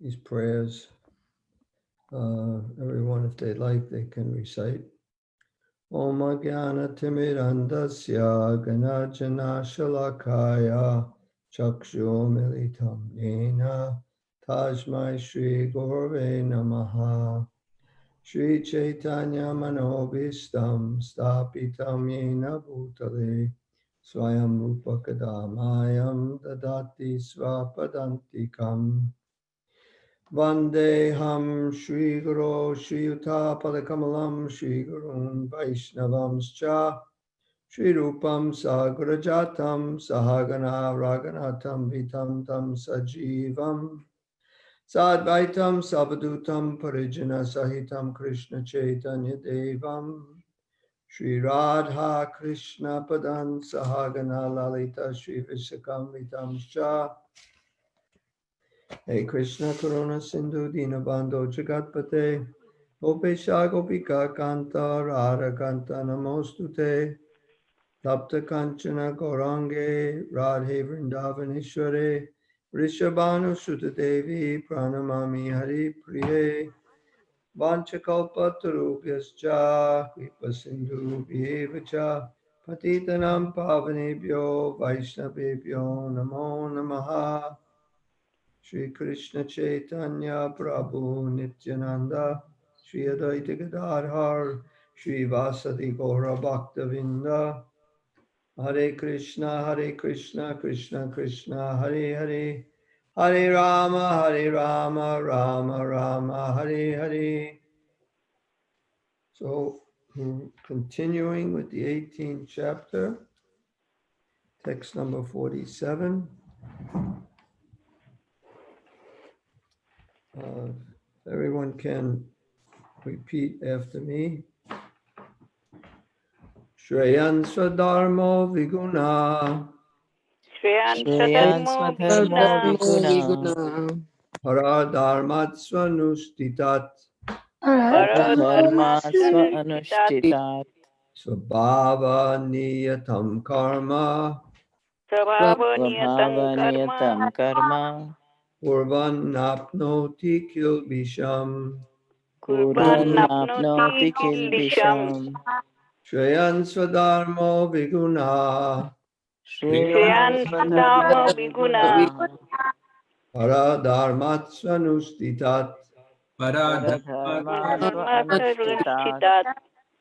these prayers. Everyone, if they'd like, they can recite. Om Jnana Timirandasya Ganajana Shalakaya Chakshu Militam Yena Tajmai Shri Gurave Namaha Shri Chaitanya Manobhistam Stapitam Yena Bhutale Swayam Rupa Kadamayam Dadati Svapadantikam Vandeham Shri Guru Shri Yuta Padakamalam Shri Gurun Vaishnavamscha Shri Rupam Sagrajatam Sahagana Raganatam Vitam Tam Sajivam Sadvaitam Savadutam Parijana Sahitam Krishna Chaitanya Devam Shri Radha Krishna Padan Sahagana Lalita Shri Vishakam Vitamscha Hey Krishna Karuna Sindhu Dinabandho Jagatpate Gopesha Gopika Kanta Radha Kanta Namostute Tapta Kanchana Gaurange Radhe Vrindavaneshware Rishabhanu Sutta Devi Pranamami Hari Priye Vanchakalpa Tarubhyascha Kripa Sindhu Bhyevacha Patitanam Pavanebhyo Vaishnavebhyo Namo Namaha Shri Krishna Chaitanya Prabhu Nityananda Shri Advaita Gadadhar Shri Vasadi Gaura Bhaktavinda Hare Krishna Krishna Krishna Hare Hare Hare Rama Rama Rama Hare Hare. So continuing with the 18th chapter, text number 47. Everyone can repeat after me. Shreyan Swadharmo Viguna Shreyan Swadharmo Viguna Para Dharmat Swanustitat Paradharma Swanushtitat Svabhava Niyatam Karma Svabhavaniyatam Karma Purvan Napnoti Kilbisham Kurvanapnoti Kilbisham Shreyan Swadharmo Viguna Shreyan Swadharmo Viguna Para Dharmat Swanustitat Paradharma Swanushtitat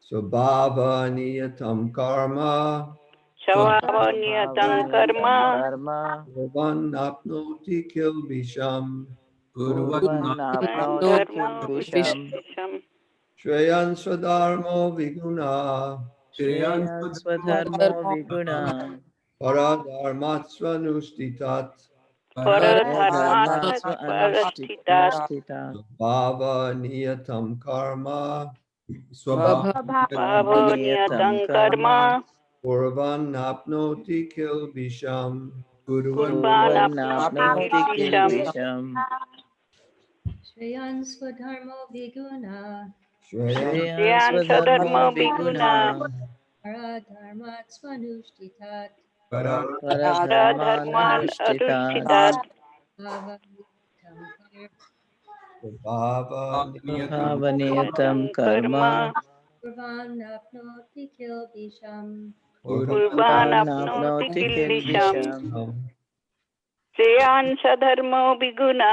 Svabhava Niyatam Karma Svabhavaniyatam Karma karma Purvan Napnoti Kilbisham Purvanapnoti kilbisham Shreyan Swadharmo Viguna Shreyan swadharmo viguna Paradharmat Swanustitat Paradharma Paradharma Swanushtitat swanushtitat Bhava Niyatam Karma Svabhavaniyatam Svabhavaniyatam karma Karma Purvan Napnoti Kilbisham Kurvanapnoti Purvanapnoti Kilbisham kilbisham Shreyan Swadharmo Viguna Shreyan Shreyan swadharmo Swadharmo viguna Viguna Paradharmat Swanushtitat Paradharman Paradharman anushtitat Anushtitat Bhava Svabhavaniyatam karma Karma Purvanapnoti Kilbisham Kurvanapnoti Purvanapnoti Kilbisham kilbisham Shreyan Sadharmo Viguna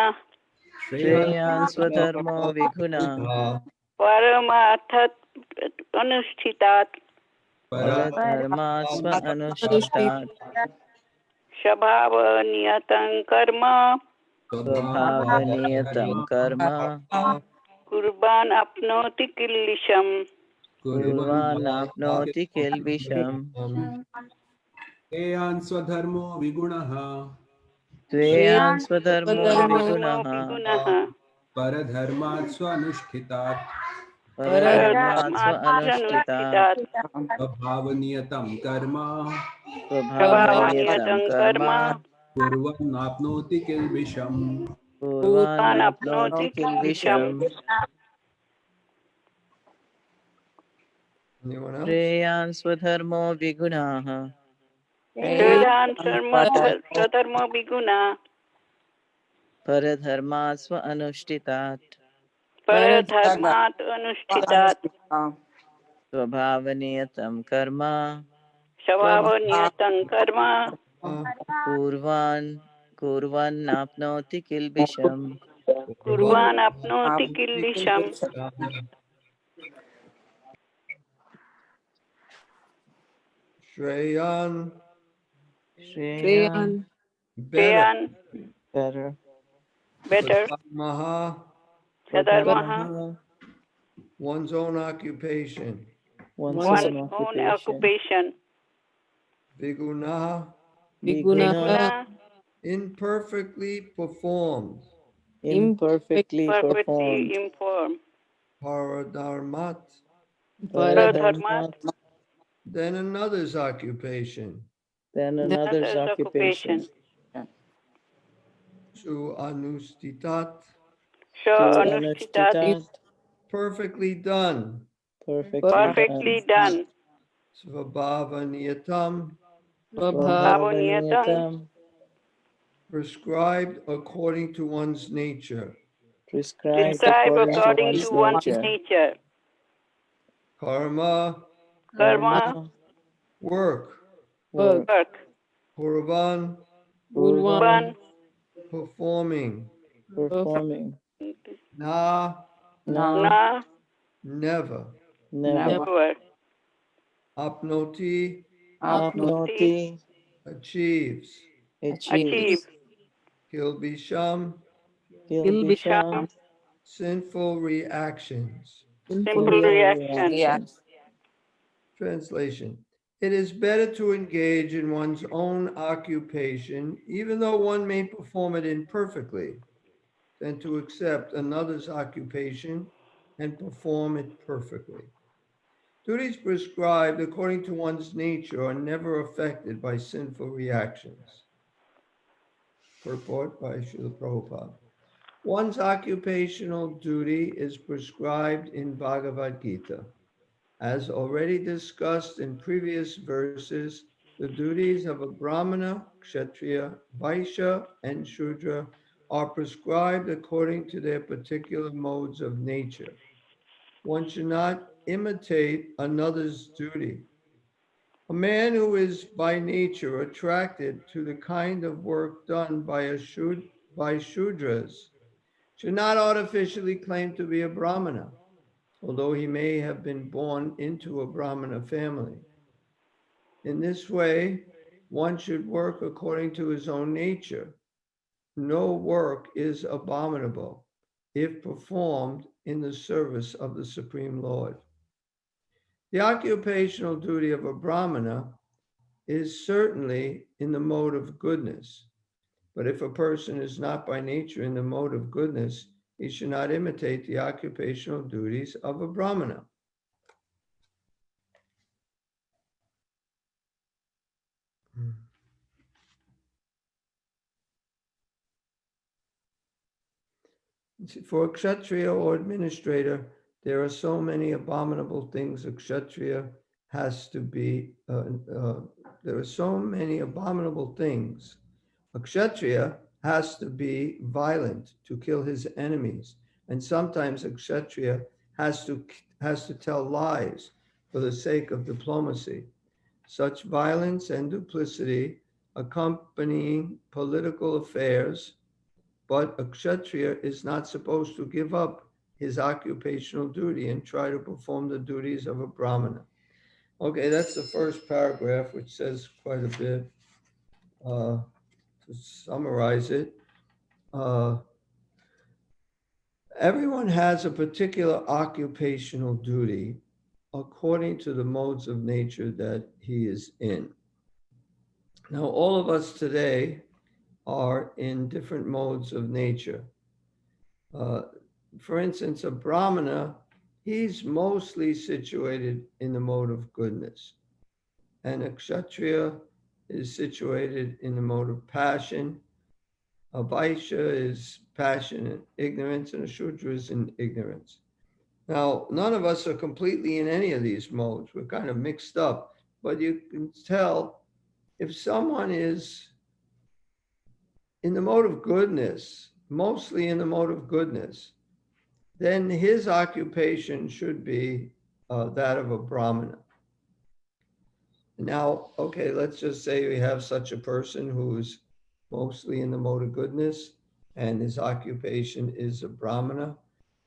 Shreyan swadharmo viguna Paramathat Anushtitat Paradharma swa anushtitat Shabhavaniyatam Karma Svabhavaniyatam karma Kurban Apnoti Kilisham Kurvanapnoti kilbisham Shreyan Swadharmo Vigunaha Sveyan swadharmo vigunaha Vigunaha Paradharmat Swanushtitat Paradharma swa anushtitat Paradharmanushtitat Bhavaniyatam Karma Svabhavaniyatam Shabhavaniyatam karma Karma Purvanapnoti Kilbisham Kurvanapnoti Apnoti Kilisham kilbisham Anyone else? Shreyan swadharmo vigunaha Shreyan Sadharmo Viguna Paradharmat swa anushtitat. Paradharmat anushtitat. Svabhavaniyatam karma. Savavaniyatam karma. Kurvan. Kurvan apnoti kilbisham. Kurvan apnoti killisham. Shreyan, Shreyan. better. Shreyan, Better. better. Maha, Sadharmaha, one's own occupation. One's one's own own occupation. occupation. Viguna, Viguna. Viguna, imperfectly performed. Imperfectly performed. perfectly informed. Paradharmat, Paradharmat, Paradharmat. then another's occupation. Then another's another's occupation. Su anustitat, Sha anushtitat, Anushtitat. perfectly done. perfectly done. Svabhavaniyatam, Svabhavaniyatam. prescribed according to one's nature. Prescribed Describe according to one's nature. nature. Karma, Karma, work. Work. work. Kurvan, Kurvan. performing. Performing. Na, Na. Na, never. Never. never. Apnoti, Apnoti. achieves. Achieve. Kilbisham, Kilbisham. sinful reactions. Simple reaction. Translation. It is better to engage in one's own occupation, even though one may perform it imperfectly, than to accept another's occupation and perform it perfectly. Duties prescribed according to one's nature are never affected by sinful reactions. Purport by Srila Prabhupada. One's occupational duty is prescribed in Bhagavad Gita. As already discussed in previous verses, the duties of a Brahmana, Kshatriya, Vaishya, and Shudra are prescribed according to their particular modes of nature. One should not imitate another's duty. A man who is by nature attracted to the kind of work done by Shudras should not artificially claim to be a Brahmana, although he may have been born into a Brahmana family. In this way, one should work according to his own nature. No work is abominable if performed in the service of the Supreme Lord. The occupational duty of a Brahmana is certainly in the mode of goodness, but if a person is not by nature in the mode of goodness, he should not imitate the occupational duties of a Brahmana. For a Kshatriya or administrator, there are so many abominable things a Kshatriya has to be, there are so many abominable things. A Kshatriya has to be violent to kill his enemies. And sometimes a Kshatriya has to tell lies for the sake of diplomacy. Such violence and duplicity accompanying political affairs, but a Kshatriya is not supposed to give up his occupational duty and try to perform the duties of a Brahmana. Okay, that's the first paragraph, which says quite a bit. To summarize it, everyone has a particular occupational duty according to the modes of nature that he is in. Now, all of us today are in different modes of nature. For instance, a Brahmana, he's mostly situated in the mode of goodness. And a Kshatriya is situated in the mode of passion. A Vaishya is passion and ignorance, and a Shudra is in ignorance. Now, none of us are completely in any of these modes. We're kind of mixed up, but you can tell if someone is in the mode of goodness, mostly in the mode of goodness, then his occupation should be that of a Brahmana. Now, okay, let's just say we have such a person who's mostly in the mode of goodness and his occupation is a Brahmana.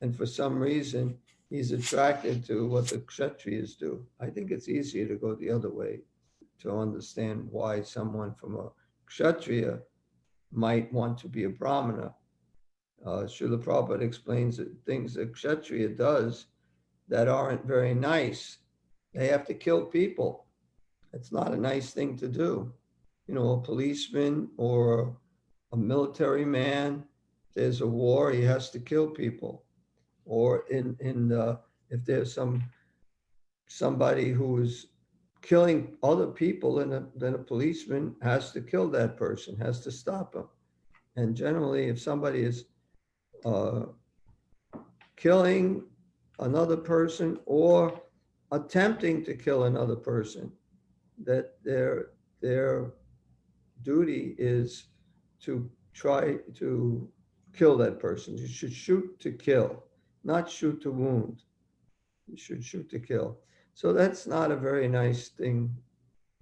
And for some reason, he's attracted to what the Kshatriyas do. I think it's easier to go the other way to understand why someone from a Kshatriya might want to be a Brahmana. Srila Prabhupada explains that things that Kshatriya does that aren't very nice. They have to kill people. It's not a nice thing to do. You know, a policeman or a military man, there's a war, he has to kill people. Or if there's somebody who is killing other people, then a policeman has to kill that person, has to stop him. And generally, if somebody is killing another person or attempting to kill another person, that their duty is to try to kill that person. You should shoot to kill, not shoot to wound. You should shoot to kill. So that's not a very nice thing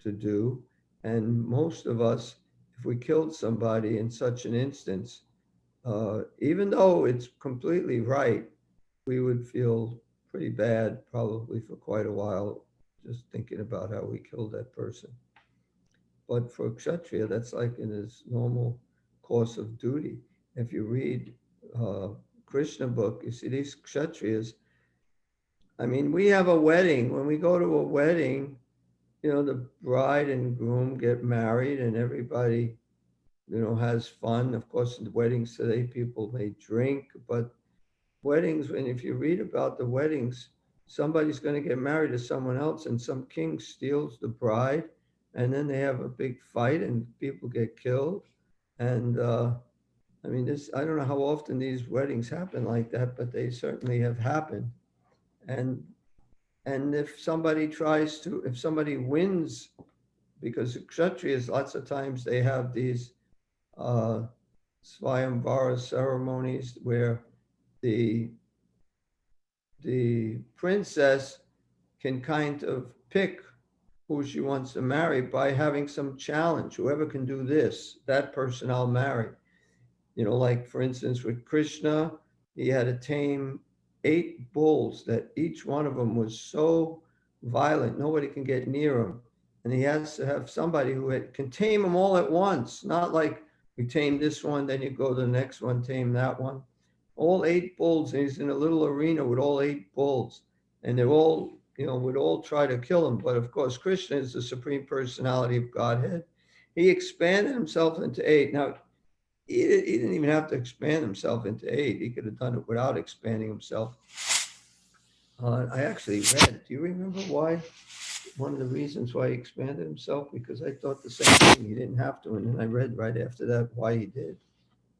to do. And most of us, if we killed somebody in such an instance, even though it's completely right, we would feel pretty bad probably for quite a while just thinking about how we killed that person. But for Kshatriya, that's like in his normal course of duty. If you read Krishna book, you see these Kshatriyas. I mean, we have a wedding. When we go to a wedding, you know, the bride and groom get married and everybody, you know, has fun. Of course, in the weddings today, people may drink, but weddings, and if you read about the weddings, somebody's going to get married to someone else and some king steals the bride and then they have a big fight and people get killed. And I mean, I don't know how often these weddings happen like that, but they certainly have happened. And if somebody wins, because Kshatriyas, lots of times they have these Swayamvara ceremonies where the princess can kind of pick who she wants to marry by having some challenge. Whoever can do this, that person I'll marry. You know, like for instance, with Krishna, he had to tame 8 bulls that each one of them was so violent, nobody can get near him. And he has to have somebody who can tame them all at once, not like we tame this one, then you go to the next one, tame that one. All 8 bulls, and he's in a little arena with all 8 bulls, and they're all, you know, would all try to kill him. But of course, Krishna is the Supreme Personality of Godhead. He expanded himself into 8. Now, he didn't even have to expand himself into 8. He could have done it without expanding himself. I actually read, do you remember why? One of the reasons why he expanded himself? Because I thought the same thing, he didn't have to. And then I read right after that why he did,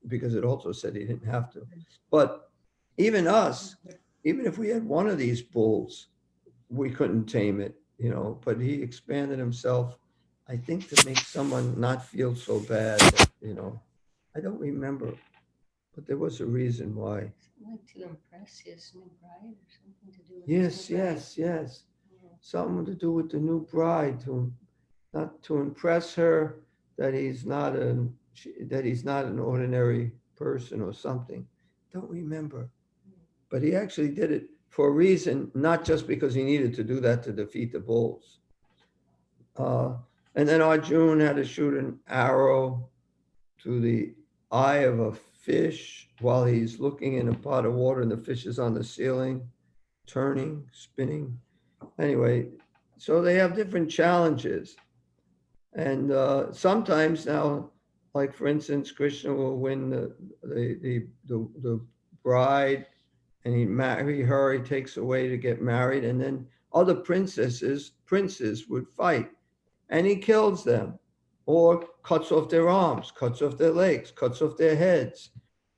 because it also said he didn't have to. But even us, even if we had one of these bulls, we couldn't tame it, you know, but he expanded himself, I think, to make someone not feel so bad, that, you know, I don't remember, but there was a reason why. Like to impress his new bride or something to do with Yes, yes. Yeah. Something to do with the new bride, not to impress her that he's not an ordinary person or something. Don't remember. But he actually did it for a reason, not just because he needed to do that to defeat the bulls. And then Arjuna had to shoot an arrow to the eye of a fish while he's looking in a pot of water and the fish is on the ceiling, turning, spinning. Anyway, so they have different challenges. And sometimes now, like for instance, Krishna will win the bride and he marry her, he takes away to get married, and then other princes would fight and he kills them or cuts off their arms, cuts off their legs, cuts off their heads.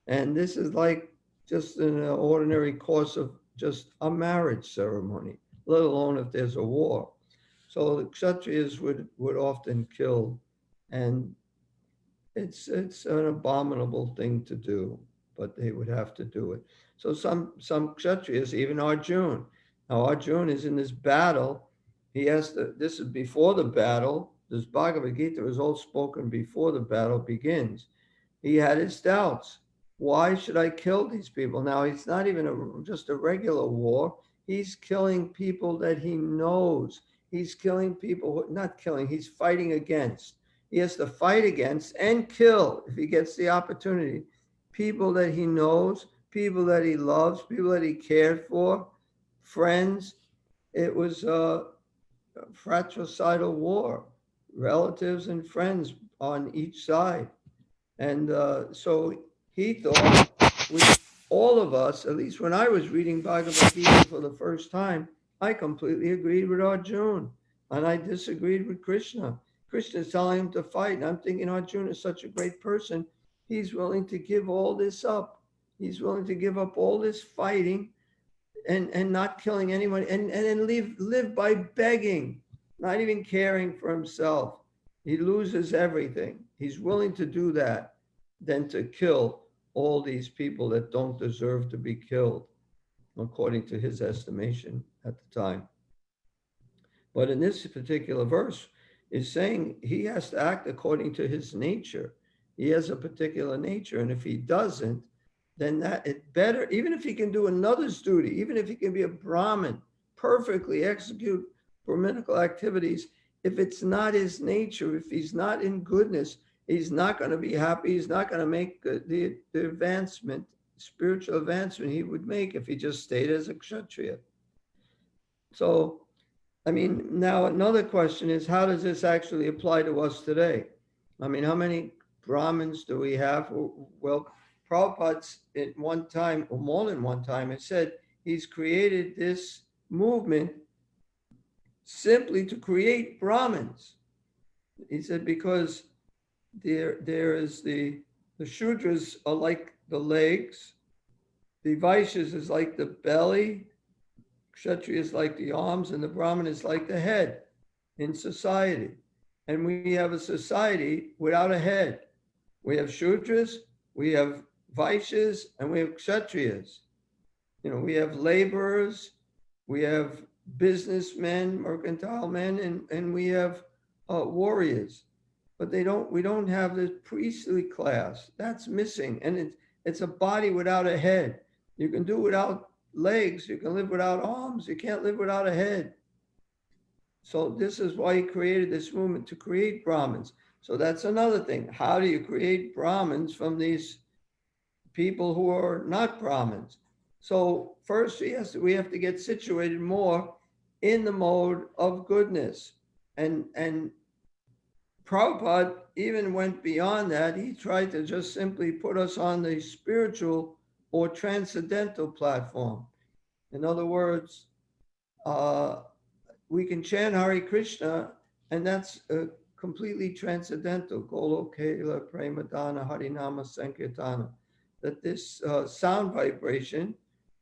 And this is like just an ordinary course of just a marriage ceremony, let alone if there's a war. So the Kshatriyas would often kill, and it's an abominable thing to do. but they would have to do it. So some Kshatriyas, even Arjuna. Now Arjuna is in this battle. He has to, this is before the battle. This Bhagavad Gita is all spoken before the battle begins. He had his doubts. Why should I kill these people? Now, it's not even just a regular war. He's killing people that he knows. He's killing people, not killing, he's fighting against. He has to fight against and kill, if he gets the opportunity, people that he knows, people that he loves, people that he cared for, friends. It was a fratricidal war, relatives and friends on each side. And so he thought, all of us, at least when I was reading Bhagavad Gita for the first time, I completely agreed with Arjuna and I disagreed with Krishna. Krishna is telling him to fight. And I'm thinking Arjuna is such a great person. He's willing to give all this up. He's willing to give up all this fighting and not killing anyone and then live by begging, not even caring for himself. He loses everything. He's willing to do that than to kill all these people that don't deserve to be killed, according to his estimation at the time. But in this particular verse, is saying he has to act according to his nature. He has a particular nature, and if he doesn't, then that it better, even if he can do another's duty, even if he can be a Brahmin, perfectly execute Brahminical activities, if it's not his nature, if he's not in goodness, he's not going to be happy. He's not going to make the advancement, spiritual advancement he would make if he just stayed as a Kshatriya. So, I mean, now another question is, how does this actually apply to us today? I mean, how many Brahmins do we have? Well, Prabhupada's at one time, or more than one time, has said he's created this movement simply to create Brahmins. He said because there is the Shudras are like the legs, the Vaishyas is like the belly, Kshatriya is like the arms, and the Brahmin is like the head in society. And we have a society without a head. We have Shudras, we have Vaishyas, and we have Kshatriyas. You know, we have laborers, we have businessmen, mercantile men, and we have warriors. But we don't have this priestly class. That's missing. And it's a body without a head. You can do without legs, you can live without arms, you can't live without a head. So this is why he created this movement, to create Brahmins. So that's another thing. How do you create Brahmins from these people who are not Brahmins? So first we have to get situated more in the mode of goodness. And Prabhupada even went beyond that. He tried to just simply put us on the spiritual or transcendental platform. In other words, we can chant Hare Krishna, and that's completely transcendental. Golokela Premadana Harinama Sankirtana. That this sound vibration,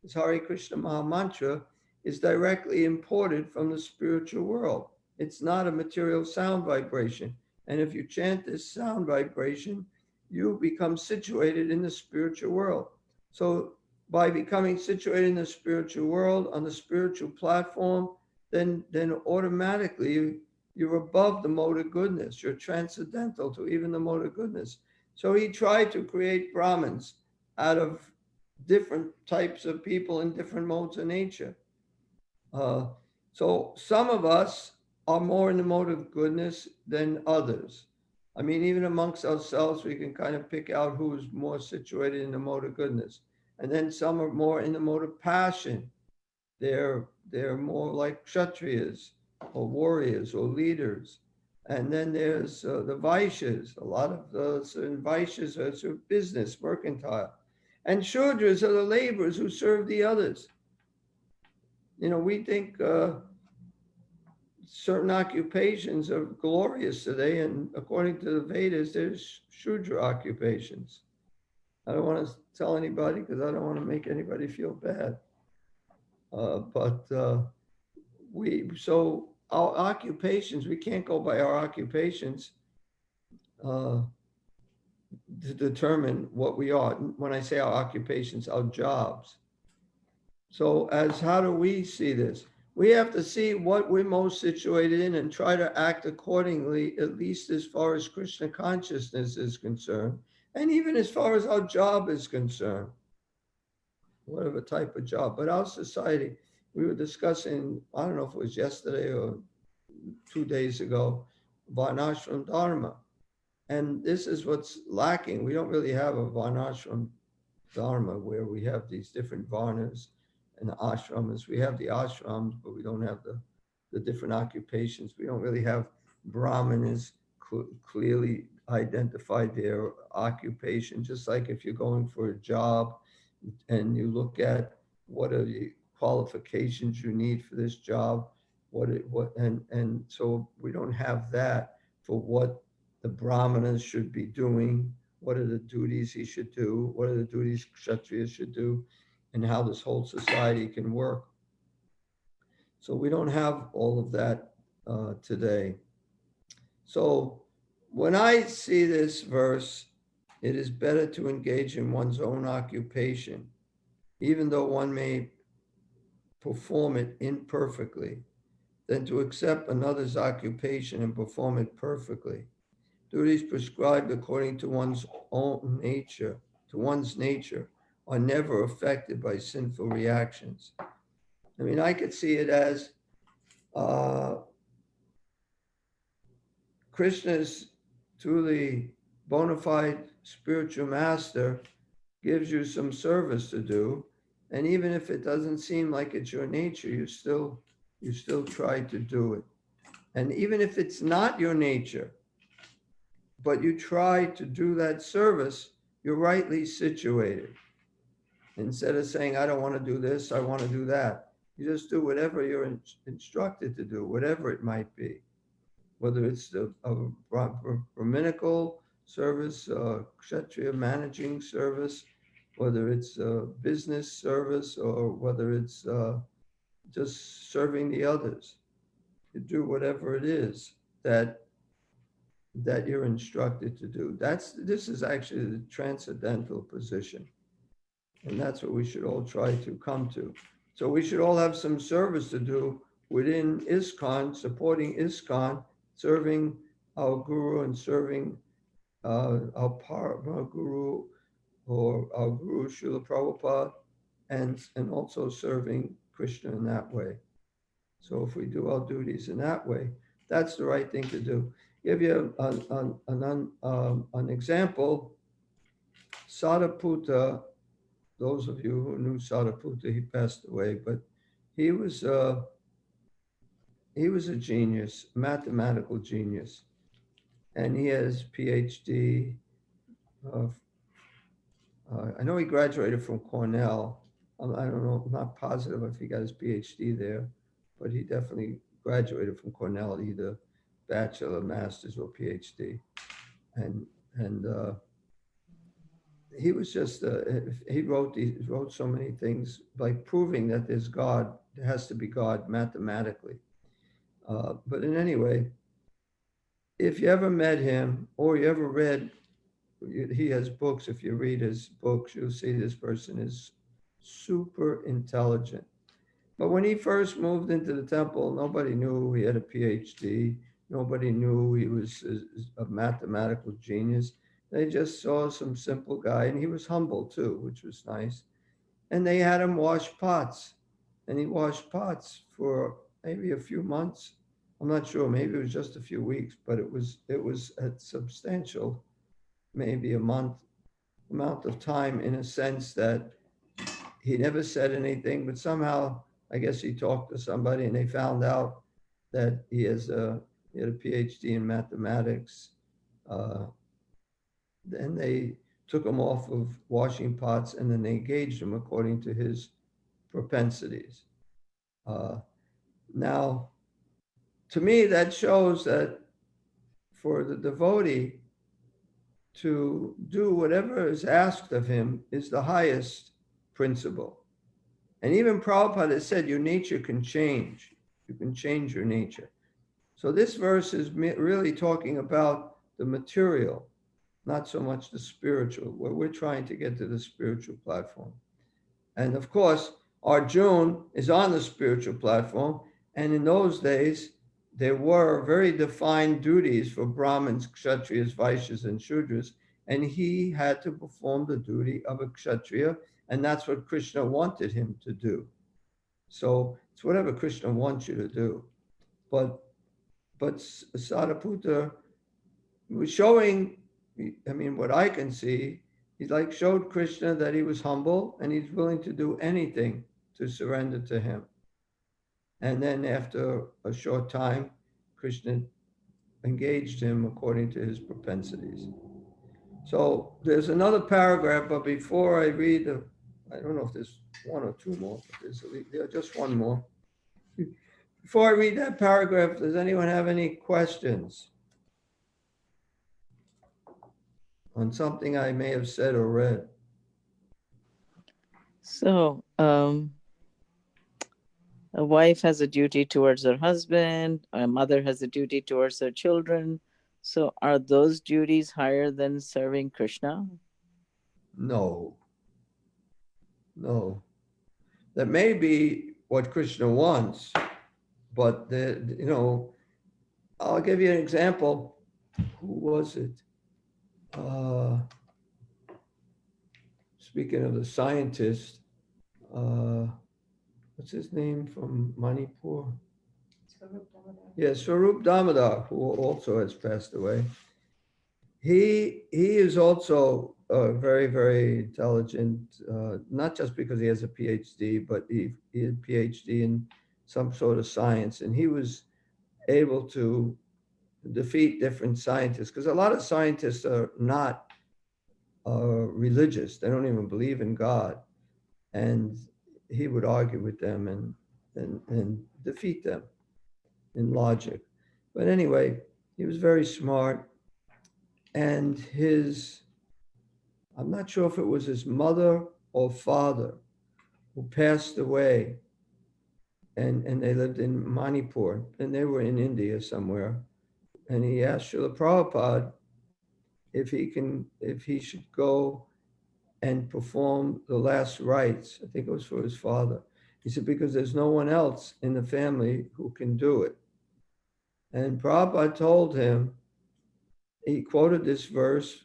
this Hare Krishna Maha Mantra, is directly imported from the spiritual world. It's not a material sound vibration. And if you chant this sound vibration, you become situated in the spiritual world. So by becoming situated in the spiritual world, on the spiritual platform, then automatically you're above the mode of goodness. You're transcendental to even the mode of goodness. So he tried to create Brahmins out of different types of people in different modes of nature. So some of us are more in the mode of goodness than others. I mean, even amongst ourselves, we can kind of pick out who's more situated in the mode of goodness. And then some are more in the mode of passion. They're more like Kshatriyas or warriors or leaders. And then there's the Vaishyas. A lot of those Vaishyas are sort of business, mercantile. And Shudras are the laborers who serve the others. You know, we think certain occupations are glorious today, and according to the Vedas, there's Shudra occupations. I don't want to tell anybody because I don't want to make anybody feel bad. So our occupations, we can't go by our occupations. to determine what we are. When I say our occupations, our jobs. So as how do we see this? We have to see what we're most situated in and try to act accordingly, at least as far as Krishna consciousness is concerned, and even as far as our job is concerned, whatever type of job. But our society, we were discussing, I don't know if it was yesterday or 2 days ago, Varnashram Dharma. And this is what's lacking. We don't really have a Varnashram Dharma where we have these different varnas and ashramas. We have the ashrams, but we don't have the different occupations. We don't really have Brahmanas clearly identified their occupation, just like if you're going for a job and you look at what are the qualifications you need for this job, and so we don't have that for what the Brahmanas should be doing, what are the duties he should do, what are the duties Kshatriyas should do, and how this whole society can work. So we don't have all of that today. So when I see this verse, it is better to engage in one's own occupation, even though one may perform it imperfectly, than to accept another's occupation and perform it perfectly. Duties prescribed according to one's own nature, are never affected by sinful reactions. I mean, I could see it as Krishna's truly bona fide spiritual master gives you some service to do. And even if it doesn't seem like it's your nature, you still try to do it. And even if it's not your nature, but you try to do that service, you're rightly situated. Instead of saying, I don't want to do this, I want to do that. You just do whatever you're instructed to do, whatever it might be. Whether it's a Brahminical service, Kshatriya managing service, whether it's a business service, or whether it's just serving the others. You do whatever it is that you're instructed to do. This is actually the transcendental position. And that's what we should all try to come to. So we should all have some service to do within ISKCON, supporting ISKCON, serving our guru and serving our guru, or our guru Srila Prabhupada, and also serving Krishna in that way. So if we do our duties in that way, that's the right thing to do. Give you an example. Sadaputa, those of you who knew Sadaputa, he passed away, but he was a genius, mathematical genius, and he has PhD. I know he graduated from Cornell. I don't know, I'm not positive if he got his PhD there, but he definitely graduated from Cornell, either bachelor, master's, or PhD. And he was just, he wrote so many things, like proving that there's God, there has to be God mathematically. But in any way, if you ever met him or you ever read, he has books, if you read his books, you'll see this person is super intelligent. But when he first moved into the temple, nobody knew he had a PhD. Nobody knew he was a mathematical genius. They just saw some simple guy, and he was humble too, which was nice. And they had him wash pots, and he washed pots for maybe a few months. I'm not sure, maybe it was just a few weeks, but it was a substantial, maybe a month amount of time, in a sense that he never said anything, but somehow I guess he talked to somebody and they found out that he had a PhD in mathematics. Then they took him off of washing pots, and then they engaged him according to his propensities. Now, to me, that shows that for the devotee to do whatever is asked of him is the highest principle. And even Prabhupada has said your nature can change. You can change your nature. So this verse is really talking about the material. not so much the spiritual. We're trying to get to the spiritual platform. And of course, Arjun is on the spiritual platform. And in those days, there were very defined duties for Brahmins, Kshatriyas, Vaishyas, and Shudras. And he had to perform the duty of a Kshatriya. And that's what Krishna wanted him to do. So it's whatever Krishna wants you to do. But Sadaputa was showing, I mean, what I can see, he like showed Krishna that he was humble and he's willing to do anything to surrender to him. And then after a short time, Krishna engaged him according to his propensities. So there's another paragraph, but before I read I don't know if there's one or two more, but there's just one more. Before I read that paragraph, does anyone have any questions on something I may have said or read? So, a wife has a duty towards her husband, a mother has a duty towards her children. So, are those duties higher than serving Krishna? No. No. That may be what Krishna wants, but I'll give you an example. Who was it? Speaking of the scientist, what's his name from Manipur? Yes, Swarup Damodar, who also has passed away. He is also very, very intelligent, not just because he has a PhD, but he had a PhD in some sort of science. And he was able to defeat different scientists, because a lot of scientists are not religious. They don't even believe in God. And he would argue with them and defeat them in logic. But anyway, he was very smart. And I'm not sure if it was his mother or father who passed away. And they lived in Manipur, and they were in India somewhere. And he asked Srila Prabhupada if he should go and perform the last rites. I think it was for his father. He said, because there's no one else in the family who can do it. And Prabhupada told him, he quoted this verse,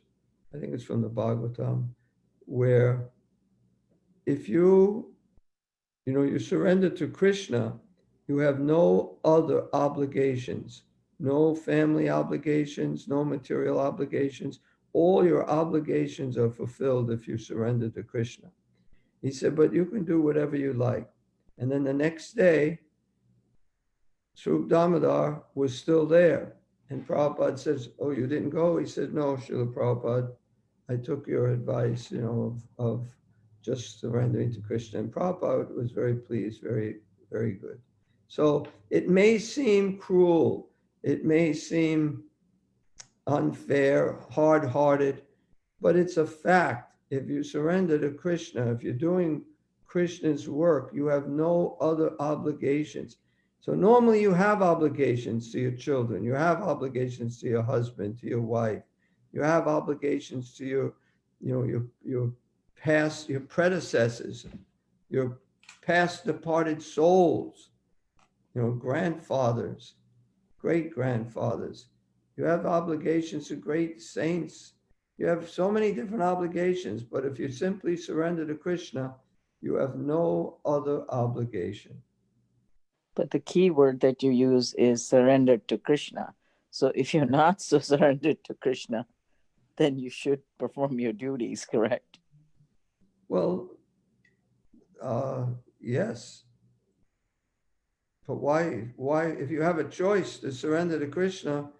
I think it's from the Bhagavatam, where if you surrender to Krishna, you have no other obligations, no family obligations, no material obligations. All your obligations are fulfilled if you surrender to Krishna. He said, but you can do whatever you like. And then the next day, Swarup Damodar was still there. And Prabhupada says, oh, you didn't go? He said, no, Srila Prabhupada, I took your advice, of just surrendering to Krishna. And Prabhupada was very pleased, very, very good. So it may seem cruel. It may seem unfair, hard-hearted, but it's a fact. If you surrender to Krishna, if you're doing Krishna's work, you have no other obligations. So normally you have obligations to your children, you have obligations to your husband, to your wife, you have obligations to your past, your predecessors, your past departed souls, grandfathers, great-grandfathers. You have obligations to great saints. You have so many different obligations, but if you simply surrender to Krishna, you have no other obligation. But the key word that you use is surrendered to Krishna. So if you're not so surrendered to Krishna, then you should perform your duties, correct? Well, yes. But why, if you have a choice to surrender to Krishna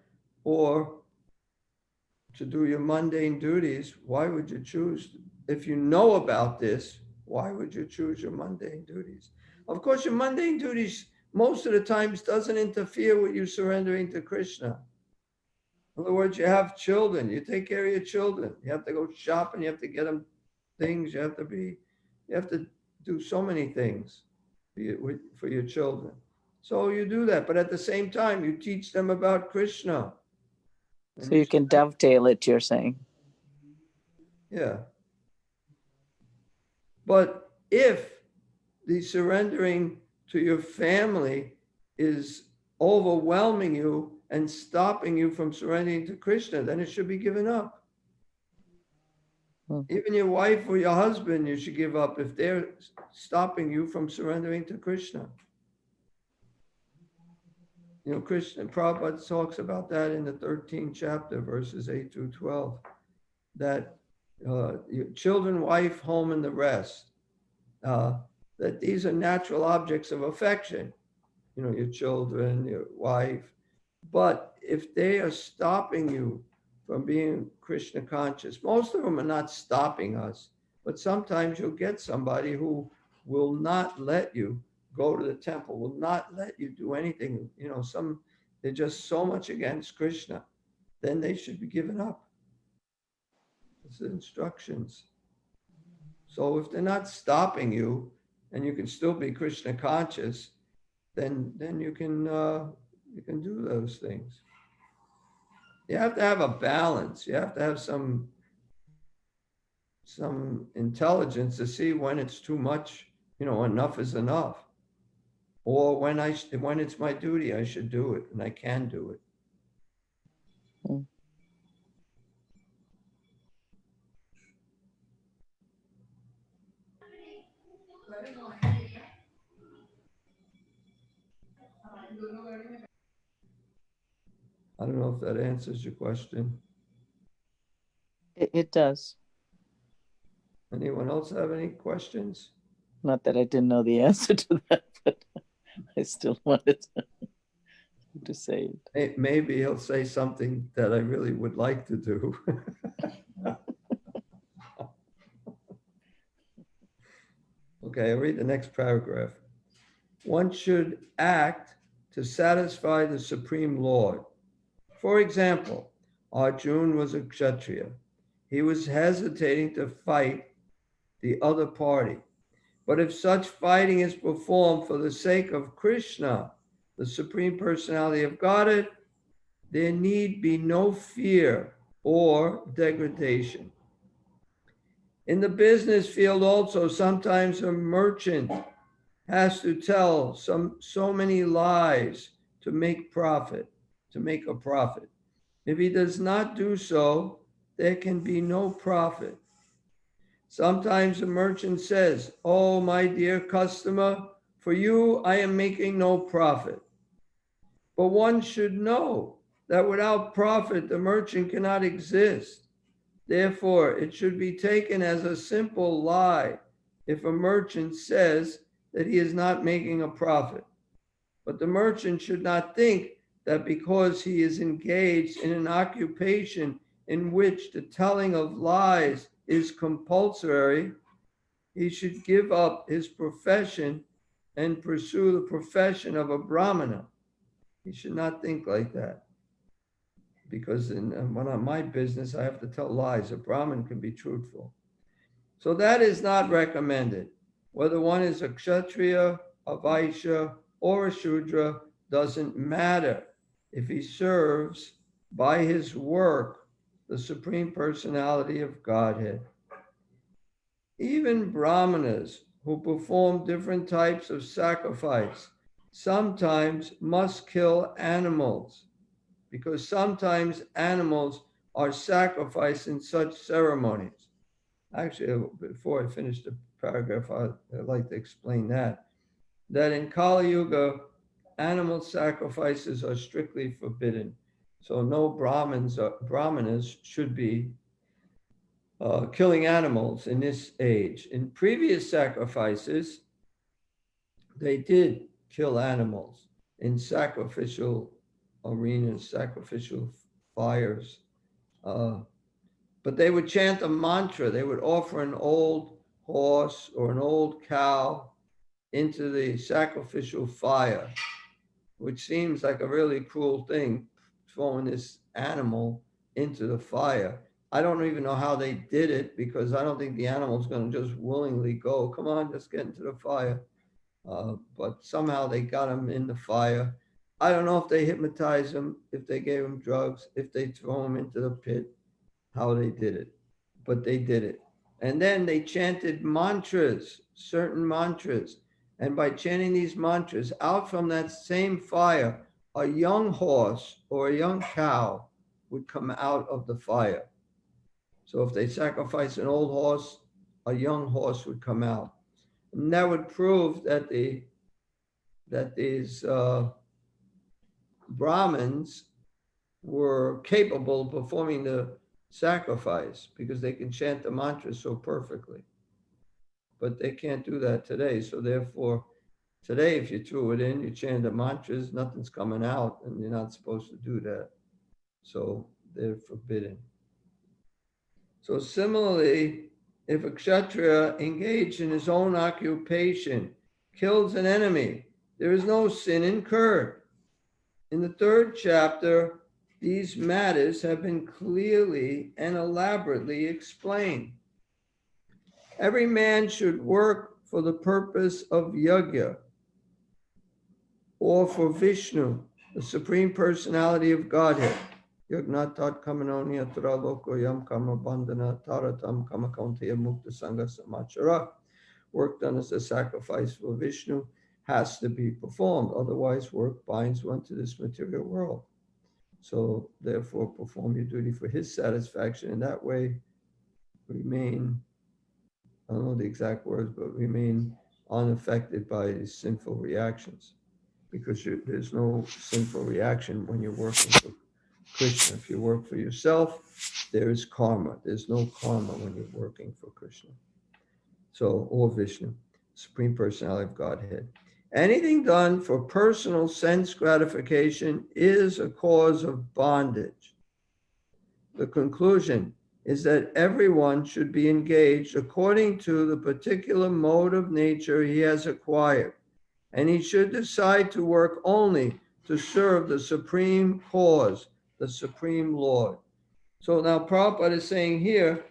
or to do your mundane duties, why would you choose? If you know about this, why would you choose your mundane duties? Of course, your mundane duties most of the times doesn't interfere with you surrendering to Krishna. In other words, you have children, you take care of your children. You have to go shopping, you have to get them things, you have to do so many things for your children. So you do that, but at the same time, you teach them about Krishna. So you can dovetail it, you're saying. Yeah. But if the surrendering to your family is overwhelming you and stopping you from surrendering to Krishna, then it should be given up. Hmm. Even your wife or your husband, you should give up if they're stopping you from surrendering to Krishna. You know, Krishna, Prabhupada talks about that in the 13th chapter, verses 8 through 12, that your children, wife, home, and the rest, that these are natural objects of affection, you know, your children, your wife. But if they are stopping you from being Krishna conscious, most of them are not stopping us, but sometimes you'll get somebody who will not let you go to the temple, will not let you do anything. You know, they're just so much against Krishna, then they should be given up. It's the instructions. So if they're not stopping you and you can still be Krishna conscious, then you can do those things. You have to have a balance. You have to have some intelligence to see when it's too much, you know, enough is enough. Or when it's my duty, I should do it and I can do it. Hmm. I don't know if that answers your question. It does. Anyone else have any questions? Not that I didn't know the answer to that, but I still wanted to say it. Maybe he'll say something that I really would like to do. Okay, I'll read the next paragraph. One should act to satisfy the Supreme Lord. For example, Arjun was a Kshatriya. He was hesitating to fight the other party. But if such fighting is performed for the sake of Krishna, the Supreme Personality of Godhead, there need be no fear or degradation. In the business field also, sometimes a merchant has to tell so many lies to make a profit. If he does not do so, there can be no profit. Sometimes a merchant says, "Oh, my dear customer, for you I am making no profit." But one should know that without profit, the merchant cannot exist. Therefore, it should be taken as a simple lie if a merchant says that he is not making a profit. But the merchant should not think that because he is engaged in an occupation in which the telling of lies is compulsory, he should give up his profession and pursue the profession of a Brahmana. He should not think like that. Because when I'm my business, I have to tell lies. A Brahmin can be truthful. So that is not recommended. Whether one is a Kshatriya, a Vaishya, or a Shudra doesn't matter if he serves by his work the Supreme Personality of Godhead. Even Brahmanas who perform different types of sacrifice sometimes must kill animals, because sometimes animals are sacrificed in such ceremonies. Actually, before I finish the paragraph, I'd like to explain that in Kali Yuga, animal sacrifices are strictly forbidden. So no Brahmanas should be killing animals in this age. In previous sacrifices, they did kill animals in sacrificial arenas, sacrificial fires. But they would chant a mantra. They would offer an old horse or an old cow into the sacrificial fire, which seems like a really cruel thing, throwing this animal into the fire. I don't even know how they did it, because I don't think the animal's going to just willingly go, "Come on, just get into the fire." But somehow they got him in the fire. I don't know if they hypnotized him, if they gave him drugs, if they throw him into the pit, how they did it. but they did it. And then they chanted mantras, certain mantras. And by chanting these mantras, out from that same fire, a young horse or a young cow would come out of the fire. So if they sacrifice an old horse, a young horse would come out. And that would prove that these Brahmins were capable of performing the sacrifice because they can chant the mantra so perfectly. But they can't do that today. So therefore, today, if you threw it in, you chant the mantras, nothing's coming out, and you're not supposed to do that. So they're forbidden. So similarly, if a kshatriya engaged in his own occupation kills an enemy, there is no sin incurred. In the 3rd chapter, these matters have been clearly and elaborately explained. Every man should work for the purpose of yajna or for Vishnu, the Supreme Personality of Godhead. Yagnatat kamanonya traloko yam kama bandhana taratam kamakantiya mukta sangha samachara. Work done as a sacrifice for Vishnu has to be performed. Otherwise, work binds one to this material world. So therefore, perform your duty for his satisfaction. In that way, remain, I don't know the exact words, but remain unaffected by sinful reactions. Because there's no sinful reaction when you're working for Krishna. If you work for yourself, there is karma. There's no karma when you're working for Krishna. So, or Vishnu, Supreme Personality of Godhead. Anything done for personal sense gratification is a cause of bondage. The conclusion is that everyone should be engaged according to the particular mode of nature he has acquired, and he should decide to work only to serve the supreme cause, the Supreme Lord. So now Prabhupada is saying here,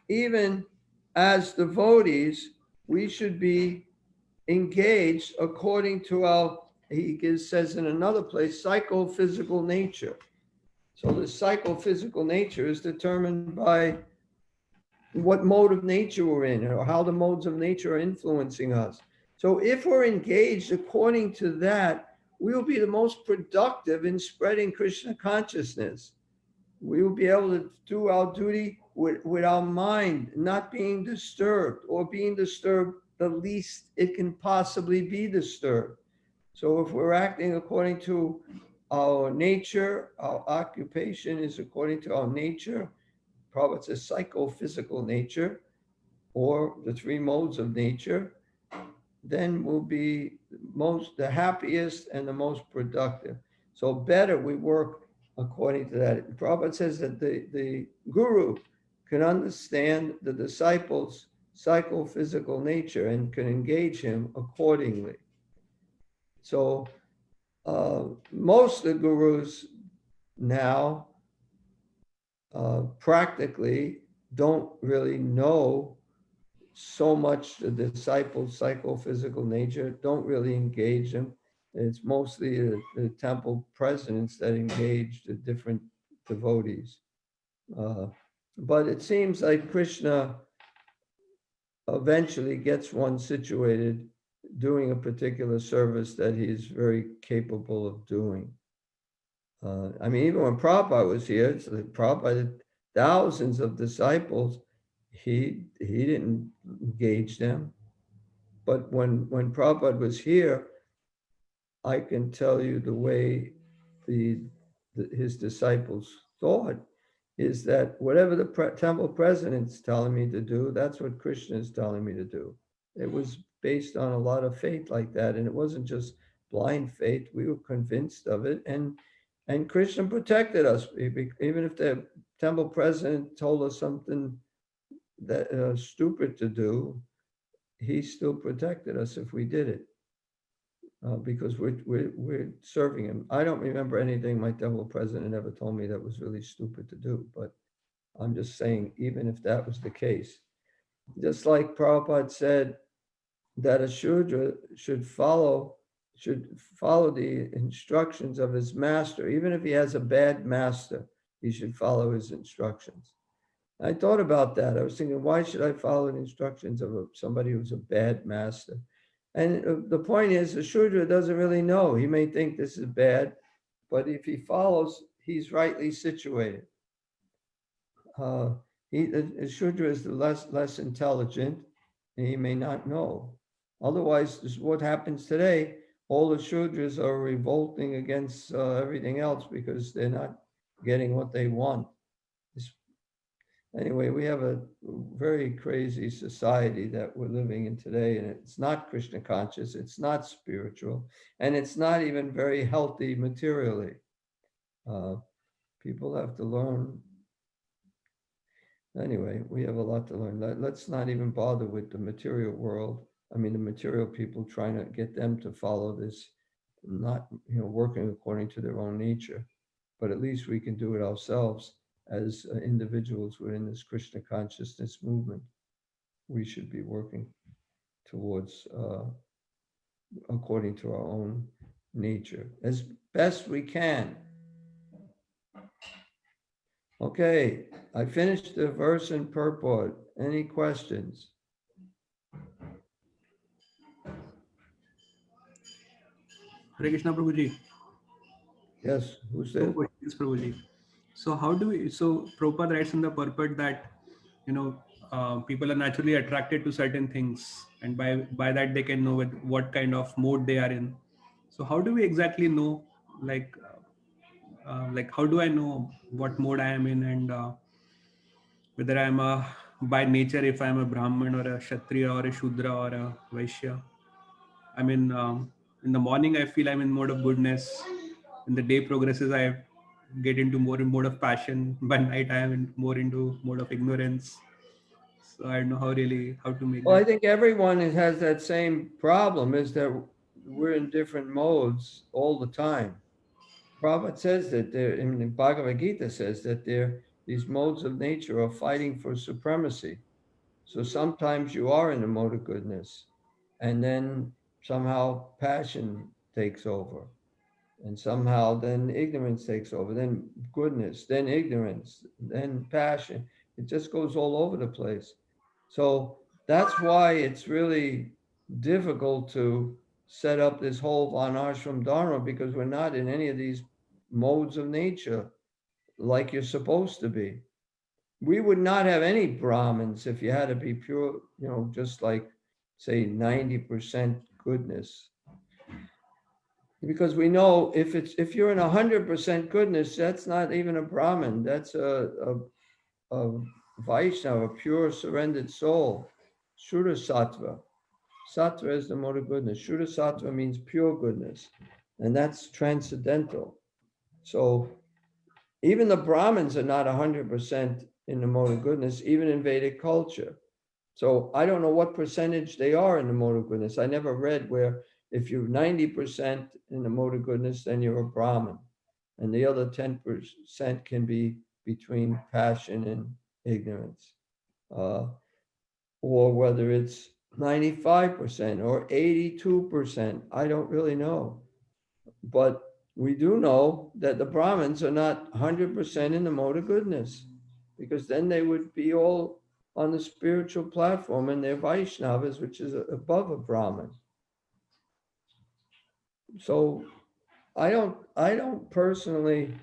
even as devotees, we should be engaged according to our, he says in another place, psychophysical nature. So the psychophysical nature is determined by what mode of nature we're in, or how the modes of nature are influencing us. So if we're engaged according to that, we will be the most productive in spreading Krishna consciousness. We will be able to do our duty with our mind not being disturbed, or being disturbed the least it can possibly be disturbed. So if we're acting according to our nature, our occupation is according to our nature, probably it's a psychophysical nature, or the 3 modes of nature, then we'll be the happiest and the most productive. So better we work according to that. Prabhupada says that the guru can understand the disciple's psychophysical nature and can engage him accordingly. So most of the gurus now practically don't really know so much the disciples' psychophysical nature, don't really engage them. It's mostly the temple presidents that engage the different devotees. But it seems like Krishna eventually gets one situated doing a particular service that he's very capable of doing. I mean, even when Prabhupada was here, so Prabhupada had thousands of disciples, he didn't engage them. But when Prabhupada was here, I can tell you the way his disciples thought is that whatever the temple president's telling me to do, that's what Krishna is telling me to do. It was based on a lot of faith like that. And it wasn't just blind faith. We were convinced of it. And Krishna protected us. Even if the temple president told us something that stupid to do, he still protected us if we did it. Because we're serving him. I don't remember anything my temple president ever told me that was really stupid to do, but I'm just saying, even if that was the case, just like Prabhupada said that a Shudra should follow the instructions of his master, even if he has a bad master, he should follow his instructions. I thought about that. I was thinking, why should I follow the instructions of somebody who's a bad master? And the point is, the Shudra doesn't really know. He may think this is bad, but if he follows, he's rightly situated. The Shudra is the less intelligent, and he may not know. Otherwise, this is what happens today. All the Shudras are revolting against everything else because they're not getting what they want. Anyway, we have a very crazy society that we're living in today, and it's not Krishna conscious, it's not spiritual, and it's not even very healthy materially. People have to learn. Anyway, we have a lot to learn. Let's not even bother with the material world. I mean, the material people, trying to get them to follow this, not working according to their own nature. But at least we can do it ourselves as individuals within this Krishna consciousness movement. We should be working towards according to our own nature as best we can. Okay, I finished the verse and purport. Any questions? Hare Krishna, Prabhuji. Yes, who's Two there? questions, Prabhuji. So how do we? So Prabhupada writes in the purport that people are naturally attracted to certain things, and by that they can know what kind of mode they are in. So how do we exactly know, like how do I know what mode I am in, and whether I am by nature, if I am a Brahmin or a Kshatriya or a Shudra or a Vaishya? I mean, in the morning I feel I'm in mode of goodness. In the day progresses, I get into more in mode of passion. By night, I am more into mode of ignorance. So I don't know how to make Well, I that. think everyone has that same problem, is that we're in different modes all the time. Prabhupada says that in the Bhagavad Gita says that these modes of nature are fighting for supremacy. So sometimes you are in the mode of goodness, and then somehow passion takes over, and somehow then ignorance takes over, then goodness, then ignorance, then passion. It just goes all over the place. So that's why it's really difficult to set up this whole Varnashram Dharma, because we're not in any of these modes of nature like you're supposed to be. We would not have any Brahmins if you had to be pure, just like, say, 90% goodness. Because we know if you're in 100% goodness, that's not even a Brahmin. That's a Vaishnava, a pure surrendered soul. Shuddha Sattva. Sattva is the mode of goodness. Shuddha Sattva means pure goodness, and that's transcendental. So even the Brahmins are not 100% in the mode of goodness, even in Vedic culture. So I don't know what percentage they are in the mode of goodness. I never read where if you're 90% in the mode of goodness, then you're a Brahmin. And the other 10% can be between passion and ignorance. Or whether it's 95% or 82%, I don't really know. But we do know that the Brahmins are not 100% in the mode of goodness, because then they would be all on the spiritual platform, and they're Vaishnavas, which is above a Brahmin. So I don't personally,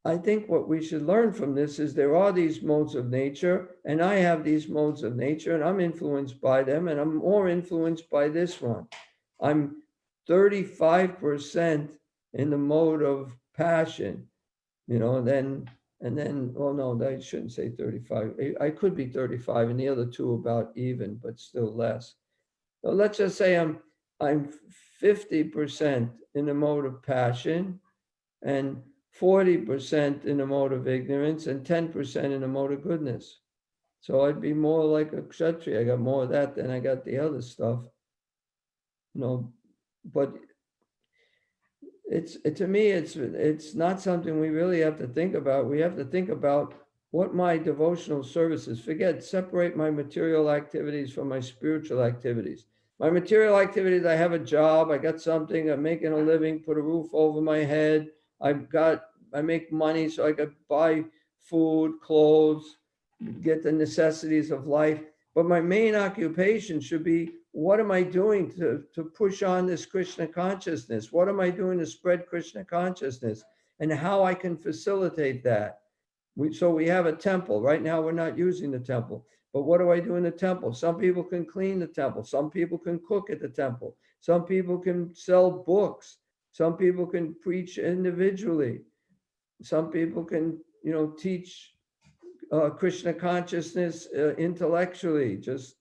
I think what we should learn from this is there are these modes of nature, and I have these modes of nature, and I'm influenced by them, and I'm more influenced by this one. I'm 35% in the mode of passion, and then, well, no, I shouldn't say 35. I could be 35, and the other two about even, but still less. So let's just say I'm 50% in the mode of passion, and 40% in the mode of ignorance, and 10% in the mode of goodness. So I'd be more like a kshatriya. I got more of that than I got the other stuff. But to me, it's not something we really have to think about. We have to think about what my devotional services. Separate my material activities from my spiritual activities. My material activities, I have a job, I got something, I'm making a living, put a roof over my head, I make money so I could buy food, clothes, get the necessities of life. But my main occupation should be, what am I doing to push on this Krishna consciousness? What am I doing to spread Krishna consciousness? And how I can facilitate that. So we have a temple. Right now, we're not using the temple. But what do I do in the temple? Some people can clean the temple. Some people can cook at the temple. Some people can sell books. Some people can preach individually. Some people can, teach Krishna consciousness intellectually, just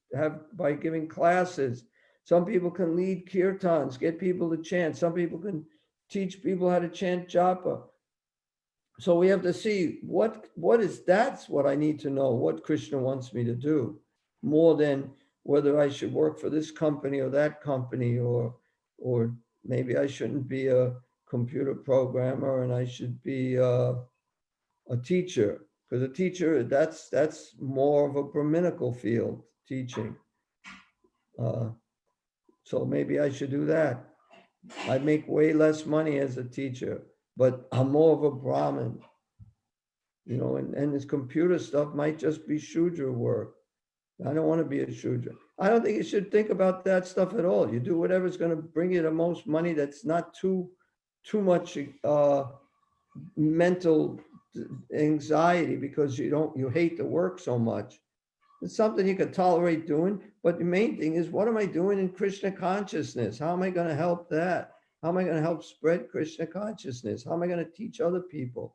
by giving classes. Some people can lead kirtans, get people to chant. Some people can teach people how to chant japa. So we have to see what is, that's what I need to know, what Krishna wants me to do, more than whether I should work for this company or that company, or maybe I shouldn't be a computer programmer and I should be a teacher, because a teacher, that's more of a Brahminical field, teaching. So maybe I should do that. I make way less money as a teacher, but I'm more of a Brahmin. And this computer stuff might just be Shudra work. I don't want to be a Shudra. I don't think you should think about that stuff at all. You do whatever's going to bring you the most money, that's not too much mental anxiety, because you hate the work so much. It's something you can tolerate doing, but the main thing is, what am I doing in Krishna consciousness? How am I going to help that? How am I going to help spread Krishna consciousness? How am I going to teach other people?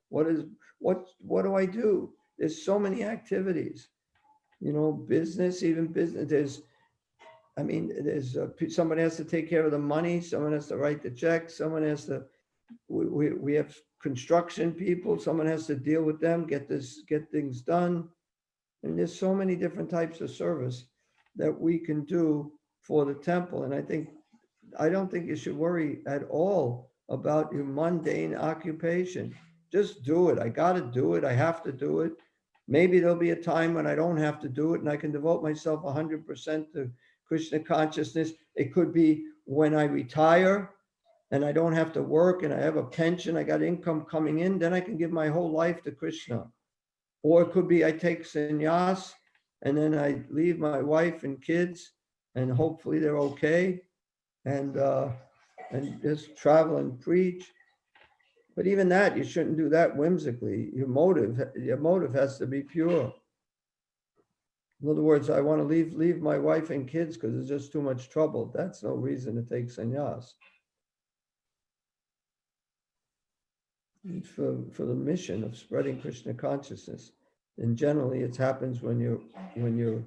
What do I do? There's so many activities, business, even business. There's somebody has to take care of the money. Someone has to write the checks. Someone has to, we have construction people. Someone has to deal with them, get things done. And there's so many different types of service that we can do for the temple. And I don't think you should worry at all about your mundane occupation. Just do it. I got to do it. I have to do it. Maybe there'll be a time when I don't have to do it and I can devote myself 100% to Krishna consciousness. It could be when I retire and I don't have to work and I have a pension, I got income coming in, then I can give my whole life to Krishna. Or it could be I take sannyas and then I leave my wife and kids and hopefully they're okay, and just travel and preach. But even that, you shouldn't do that whimsically. Your motive has to be pure. In other words, I want to leave my wife and kids because it's just too much trouble. That's no reason to take sannyas. It's for the mission of spreading Krishna consciousness. And generally it happens when your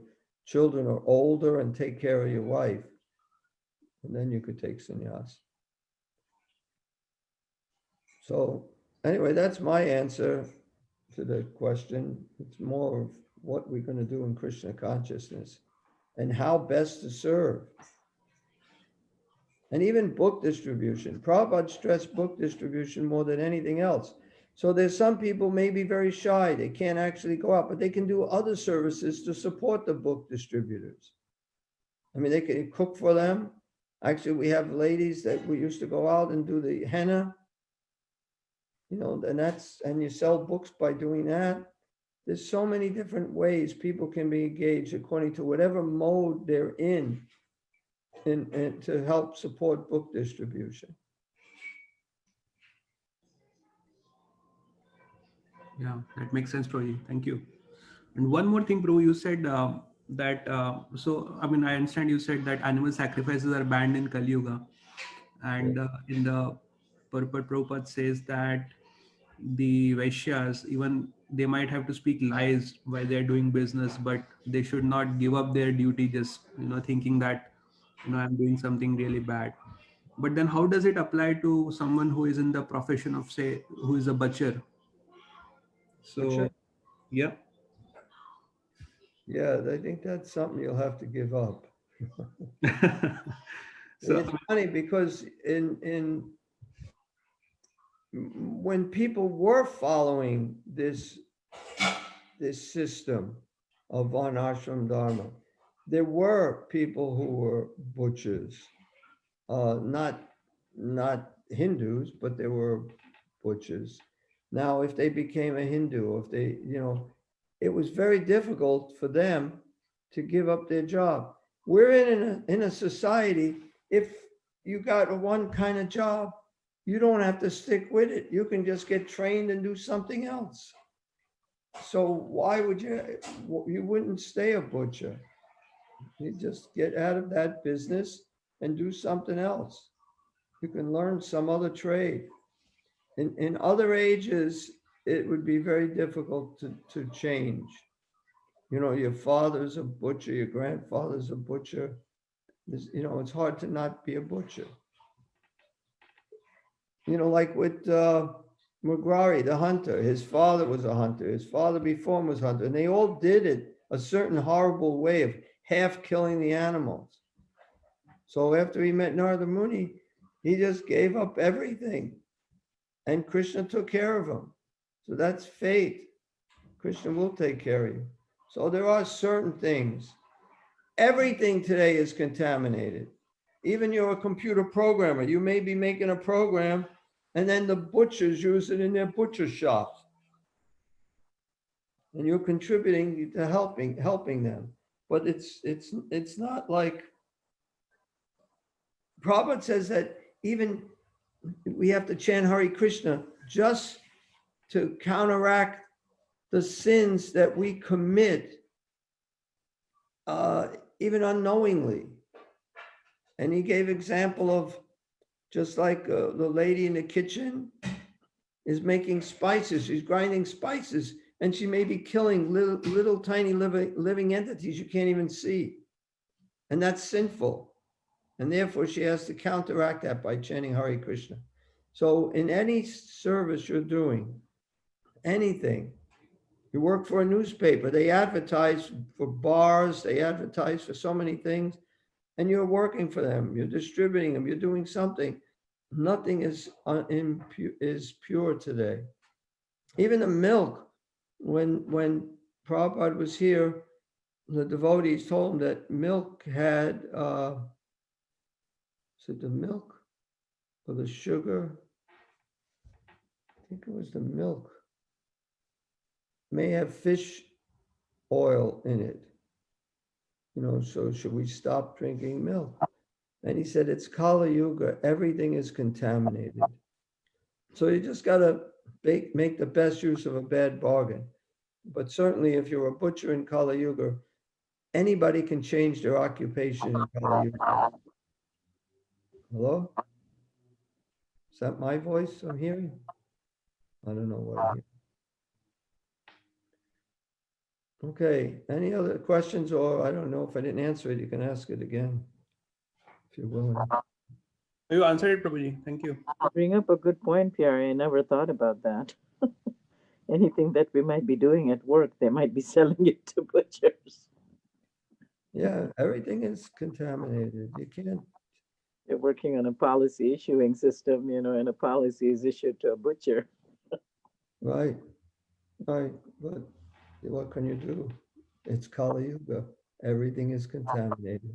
children are older and take care of your wife. And then you could take sannyas. So anyway, that's my answer to the question. It's more of what we're going to do in Krishna consciousness and how best to serve. And even book distribution. Prabhupada stressed book distribution more than anything else. So there's some people may be very shy. They can't actually go out, but they can do other services to support the book distributors. They can cook for them. Actually, we have ladies that we used to go out and do the henna. And you sell books by doing that. There's so many different ways people can be engaged according to whatever mode they're in to help support book distribution. Yeah, that makes sense, Prabhu. Thank you. And one more thing, Prabhu, you said that, I understand you said that animal sacrifices are banned in Kali Yuga. And in the purport, Prabhupada says that the Vaishyas, even they might have to speak lies while they're doing business, but they should not give up their duty just, thinking that, I'm doing something really bad. But then how does it apply to someone who is in the profession of, say, who is a butcher? So, yeah. Yeah, I think that's something you'll have to give up. So It's funny because when people were following this system of Varnashram Dharma, there were people who were butchers, not Hindus, but they were butchers. Now, if they became a Hindu, if they, it was very difficult for them to give up their job. We're in a society, if you got a one kind of job, you don't have to stick with it. You can just get trained and do something else. So why would you wouldn't stay a butcher? You just get out of that business and do something else. You can learn some other trade. In other ages, it would be very difficult to change. You know, your father's a butcher, your grandfather's a butcher. You know, it's hard to not be a butcher. You know, like with McGrary, the hunter, his father was a hunter. His father before him was a hunter. And they all did it a certain horrible way of half killing the animals. So after he met Narada Muni, he just gave up everything. And Krishna took care of him. So that's fate. Krishna will take care of you. So there are certain things. Everything today is contaminated. Even you're a computer programmer. You may be making a program and then the butchers use it in their butcher shops. And you're contributing to helping them. But it's not like Prabhupada says that even we have to chant Hare Krishna just to counteract the sins that we commit, even unknowingly. And he gave example of just like the lady in the kitchen is making spices. She's grinding spices, and she may be killing little tiny living entities you can't even see. And that's sinful. And therefore, she has to counteract that by chanting Hare Krishna. So in any service you're doing, anything, you work for a newspaper, they advertise for bars, they advertise for so many things, and you're working for them, you're distributing them, you're doing something. Nothing is pure today. Even the milk, when Prabhupada was here, the devotees told him that milk had, is it the milk or the sugar? I think it was the milk. May have fish oil in it. You know, so should we stop drinking milk? And he said, it's Kali Yuga, everything is contaminated. So you just gotta make the best use of a bad bargain. But certainly if you're a butcher in Kali Yuga, anybody can change their occupation in Kali Yuga. Hello? Is that my voice I'm hearing? I don't know what I'm hearing. Okay, any other questions, or I don't know if I didn't answer it, you can ask it again, if you're willing. You answered it, Prabhuji. Thank you. You bring up a good point, Pyari. I never thought about that. Anything that we might be doing at work, they might be selling it to butchers. Yeah, everything is contaminated. You can't. They're working on a policy issuing system, you know, and a policy is issued to a butcher. Right, right, but what can you do? It's Kali Yuga. Everything is contaminated.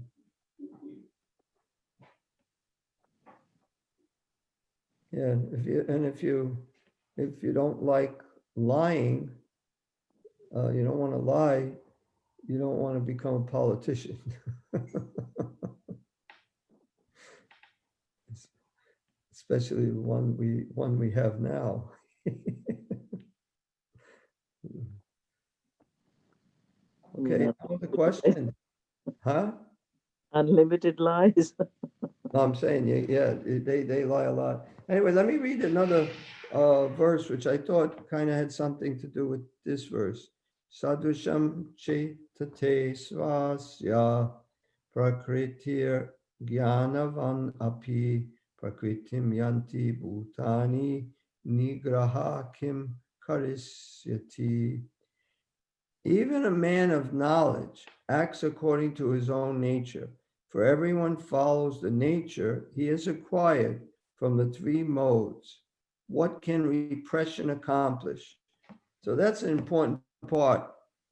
Yeah, if you don't like lying, you don't want to lie, you don't want to become a politician. Especially the one we have now. Okay, the question, huh? Unlimited lies. No, I'm saying, yeah, they lie a lot. Anyway, let me read another verse, which I thought kind of had something to do with this verse. Sadusham chetate swasya prakritir gyanavan api prakritim yanti bhutani nigraha kim karisyati. Even a man of knowledge acts according to his own nature, for everyone follows the nature he has acquired from the three modes. What can repression accomplish? So that's an important part.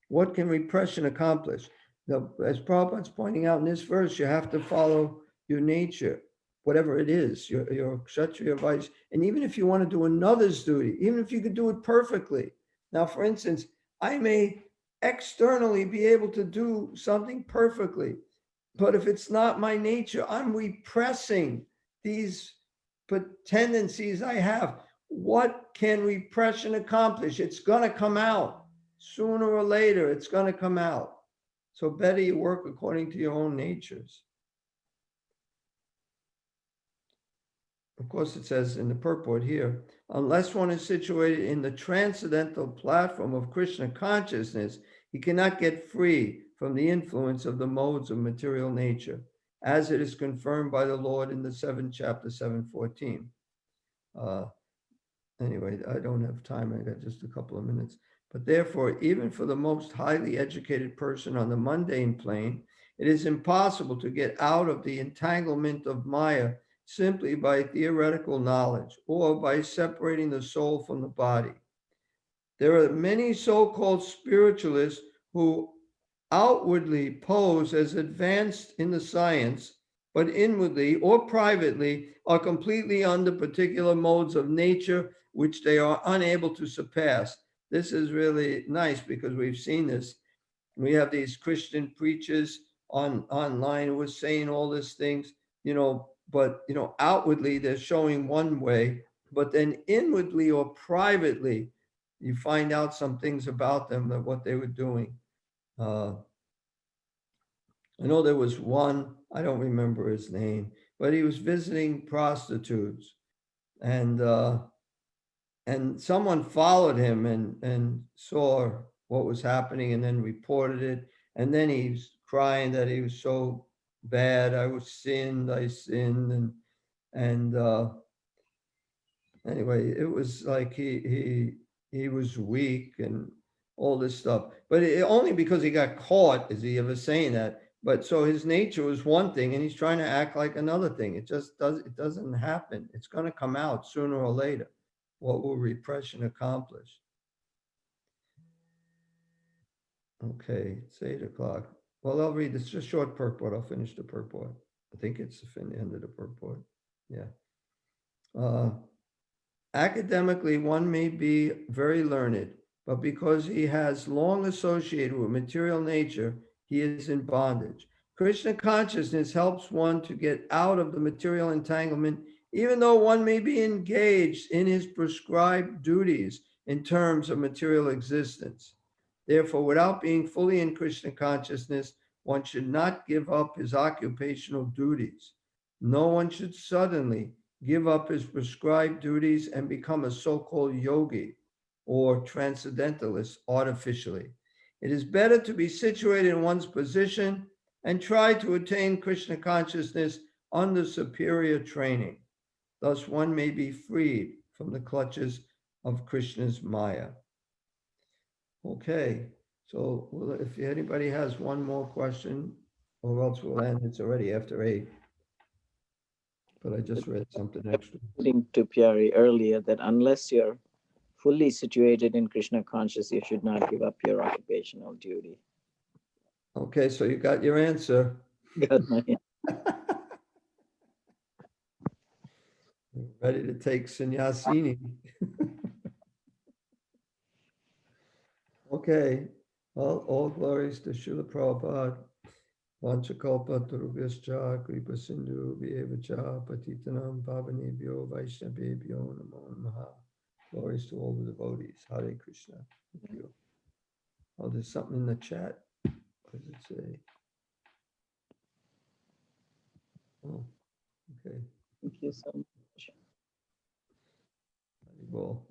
What can repression accomplish? Now, as Prabhupada's pointing out in this verse, you have to follow your nature, whatever it is, your kshatriya vice. And even if you want to do another's duty, even if you could do it perfectly. Now, for instance, I may externally be able to do something perfectly. But if it's not my nature, I'm repressing these tendencies I have. What can repression accomplish? It's going to come out sooner or later. It's going to come out. So better you work according to your own natures. Of course, it says in the purport here, unless one is situated in the transcendental platform of Krishna consciousness, he cannot get free from the influence of the modes of material nature, as it is confirmed by the Lord in the 7th chapter, 714. Anyway, I don't have time. I got just a couple of minutes. But therefore, even for the most highly educated person on the mundane plane, it is impossible to get out of the entanglement of Maya simply by theoretical knowledge or by separating the soul from the body. There are many so-called spiritualists who outwardly pose as advanced in the science, but inwardly or privately are completely under particular modes of nature which they are unable to surpass. This is really nice because we've seen this. We have these Christian preachers online who are saying all these things, but outwardly they're showing one way, but then inwardly or privately, you find out some things about them, that what they were doing. I know there was one, I don't remember his name, but he was visiting prostitutes, and someone followed him and saw what was happening and then reported it. And then he's crying that he was so bad. I sinned. And anyway, it was like he was weak and all this stuff. But only because he got caught is he ever saying that. But so his nature was one thing, and he's trying to act like another thing. It doesn't happen. It's going to come out sooner or later. What will repression accomplish? Okay, it's 8:00. Well, I'll read this, just short purport. I'll finish the purport. I think it's the end of the purport. Yeah. Academically, one may be very learned, but because he has long associated with material nature, he is in bondage. Krishna consciousness helps one to get out of the material entanglement, even though one may be engaged in his prescribed duties in terms of material existence. Therefore, without being fully in Krishna consciousness, one should not give up his occupational duties. No one should suddenly give up his prescribed duties and become a so-called yogi or transcendentalist artificially. It is better to be situated in one's position and try to attain Krishna consciousness under superior training. Thus, one may be freed from the clutches of Krishna's Maya. Okay, so if anybody has one more question, or else we'll end. It's already after 8. But I just read something extra. According to Pyari earlier, that unless you're fully situated in Krishna conscious, you should not give up your occupational duty. Okay, so you got your answer. Got my Ready to take sannyasini. Okay, all glories to Srila Prabhupada. Vanchakalpa Tarubhyascha Kripa Sindhu Vyevacha Patitanam Pavanebhyo Vaishnavebhyo Namo Namaha. Glories to all the devotees. Hare Krishna. Thank you. Oh, there's something in the chat. What does it say? Oh, okay. Thank you so much. Well.